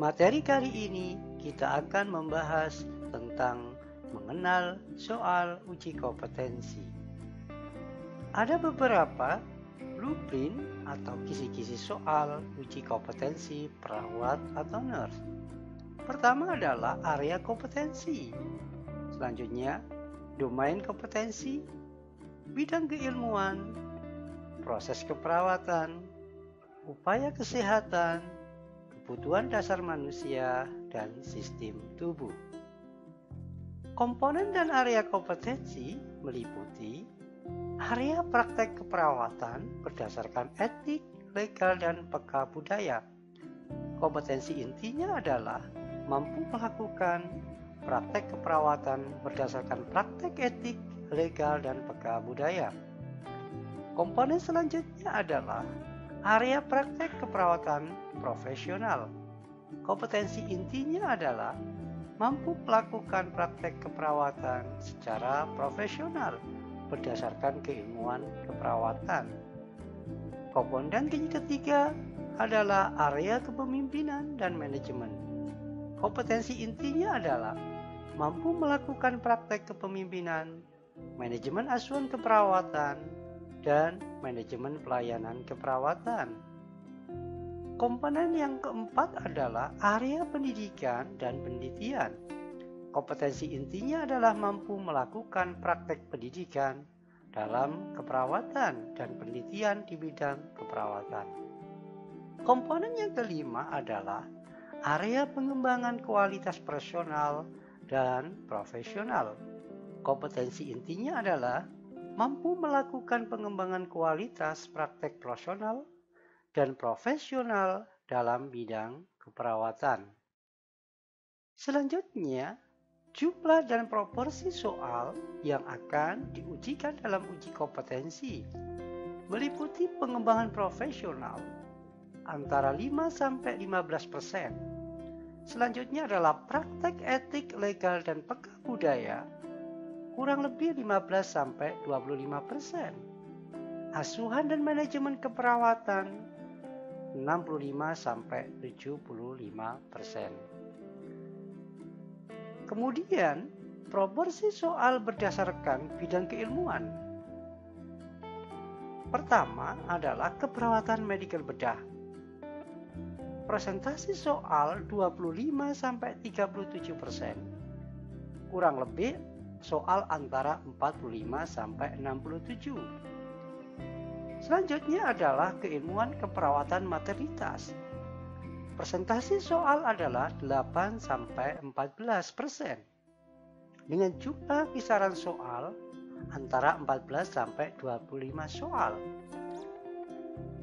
Materi kali ini kita akan membahas tentang mengenal soal uji kompetensi. Ada beberapa blueprint atau kisi-kisi soal uji kompetensi perawat atau nurse. Pertama adalah area kompetensi. Selanjutnya, domain kompetensi, bidang keilmuan, proses keperawatan, upaya kesehatan, kebutuhan dasar manusia, dan sistem tubuh. Komponen dan area kompetensi meliputi area praktek keperawatan berdasarkan etik, legal, dan peka budaya. Kompetensi intinya adalah mampu melakukan praktek keperawatan berdasarkan praktek etik, legal, dan peka budaya. Komponen selanjutnya adalah area praktek keperawatan profesional. Kompetensi intinya adalah mampu melakukan praktek keperawatan secara profesional berdasarkan keilmuan keperawatan. Komponen ketiga adalah area kepemimpinan dan manajemen. Kompetensi intinya adalah mampu melakukan praktek kepemimpinan, manajemen asuhan keperawatan, dan manajemen pelayanan keperawatan. Komponen yang keempat adalah area pendidikan dan penelitian. Kompetensi intinya adalah mampu melakukan praktek pendidikan dalam keperawatan dan penelitian di bidang keperawatan. Komponen yang kelima adalah area pengembangan kualitas personal dan profesional. Kompetensi intinya adalah mampu melakukan pengembangan kualitas praktek personal dan profesional dalam bidang keperawatan. Selanjutnya, jumlah dan proporsi soal yang akan diujikan dalam uji kompetensi meliputi pengembangan profesional antara 5-15%. Selanjutnya adalah praktek etik, legal, dan peka budaya kurang lebih 15-25%. Asuhan dan manajemen keperawatan 65-75%. Kemudian, proporsi soal berdasarkan bidang keilmuan. Pertama adalah keperawatan medikal bedah. Presentasi soal 25-37%. Kurang lebih soal antara 45-67. Selanjutnya adalah keilmuan keperawatan maternitas. Presentasi soal adalah 8-14% dengan jumlah kisaran soal antara 14-25 soal.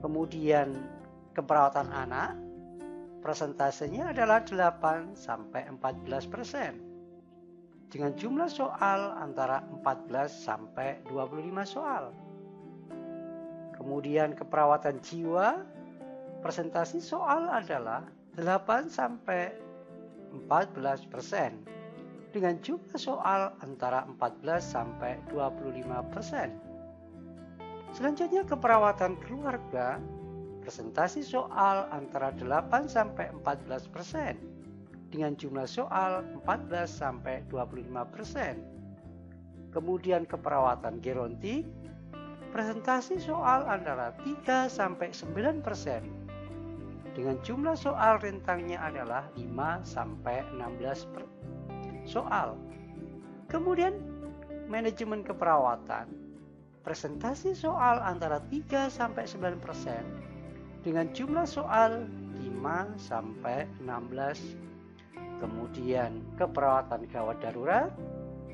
Kemudian keperawatan anak, presentasenya adalah 8-14% dengan jumlah soal antara 14-25 soal. Kemudian keperawatan jiwa, presentasi soal adalah 8-14% dengan jumlah soal antara 14-25%. Selanjutnya keperawatan keluarga, presentasi soal antara 8-14% dengan jumlah soal 14-25%. Kemudian keperawatan gerontik, presentasi soal antara 3-9% dengan jumlah soal rentangnya adalah 5-16 soal. Kemudian manajemen keperawatan, presentasi soal antara 3-9% dengan jumlah soal 5-16. Kemudian keperawatan gawat darurat,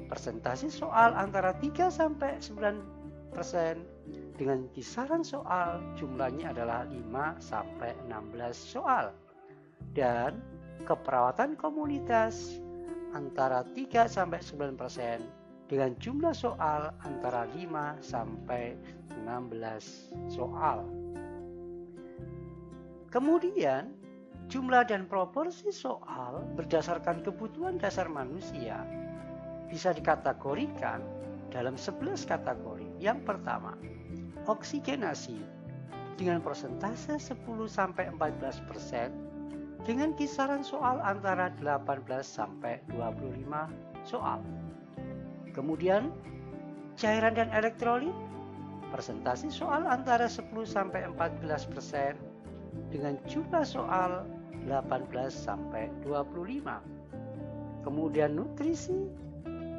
presentasi soal antara 3-9% dengan kisaran soal jumlahnya adalah 5-16 soal. Dan keperawatan komunitas antara 3-9% dengan jumlah soal antara 5-16 soal. Kemudian jumlah dan proporsi soal berdasarkan kebutuhan dasar manusia bisa dikategorikan dalam 11 kategori. Yang pertama, oksigenasi dengan persentase 10-14% dengan kisaran soal antara 18 sampai 25 soal. Kemudian, cairan dan elektrolit, presentasi soal antara 10 sampai 14% dengan jumlah soal 18 sampai 25. Kemudian nutrisi,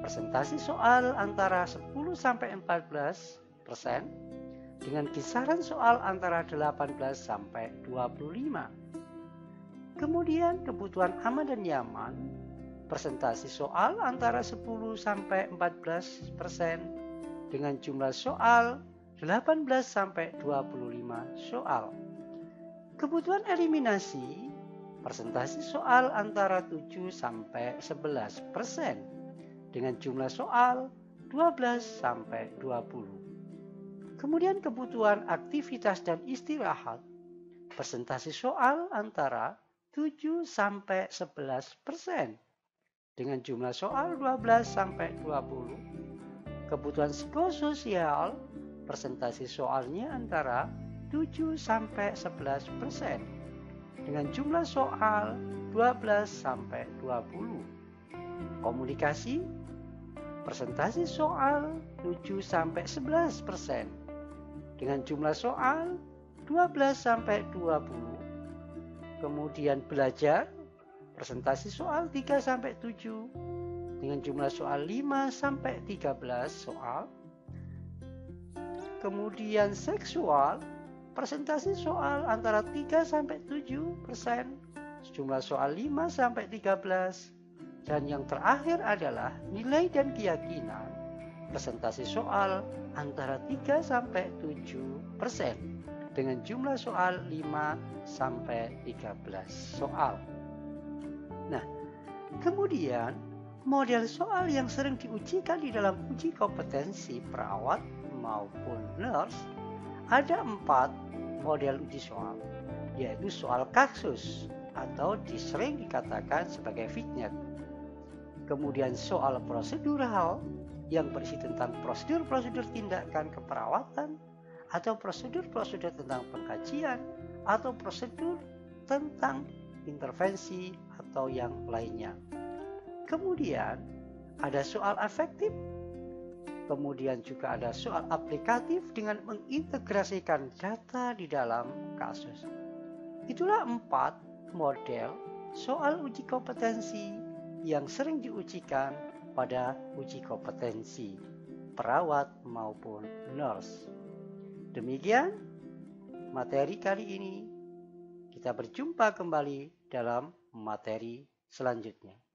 presentasi soal antara 10 sampai 14% dengan kisaran soal antara 18 sampai 25. Kemudian kebutuhan aman dan nyaman, presentasi soal antara 10 sampai 14% dengan jumlah soal 18 sampai 25 soal. Kebutuhan eliminasi, presentasi soal antara 7 sampai 11% dengan jumlah soal 12 sampai 20. Kemudian kebutuhan aktivitas dan istirahat, presentasi soal antara 7 sampai 11% dengan jumlah soal 12 sampai 20. Kebutuhan psikososial, presentasi soalnya antara 7 sampai 11% dengan jumlah soal 12 sampai 20. Komunikasi, presentasi soal 7 sampai 11% dengan jumlah soal 12 sampai 20. Kemudian belajar, presentasi soal 3 sampai 7 dengan jumlah soal 5 sampai 13 soal. Kemudian seksual, presentasi soal antara 3 sampai 7%, jumlah soal 5 sampai 13. Dan yang terakhir adalah nilai dan keyakinan, presentasi soal antara 3 sampai 7% dengan jumlah soal 5 sampai 13 soal. Nah, kemudian model soal yang sering diujikan di dalam uji kompetensi perawat maupun nurse, ada 4 model uji soal, yaitu soal kasus atau sering dikatakan sebagai vignette. Kemudian soal prosedural yang berisi tentang prosedur-prosedur tindakan keperawatan atau prosedur-prosedur tentang pengkajian atau prosedur tentang intervensi atau yang lainnya. Kemudian ada soal afektif, kemudian juga ada soal aplikatif dengan mengintegrasikan data di dalam kasus. Itulah 4 model soal uji kompetensi yang sering diujikan pada uji kompetensi perawat maupun nurse. Demikian materi kali ini. Kita berjumpa kembali dalam materi selanjutnya.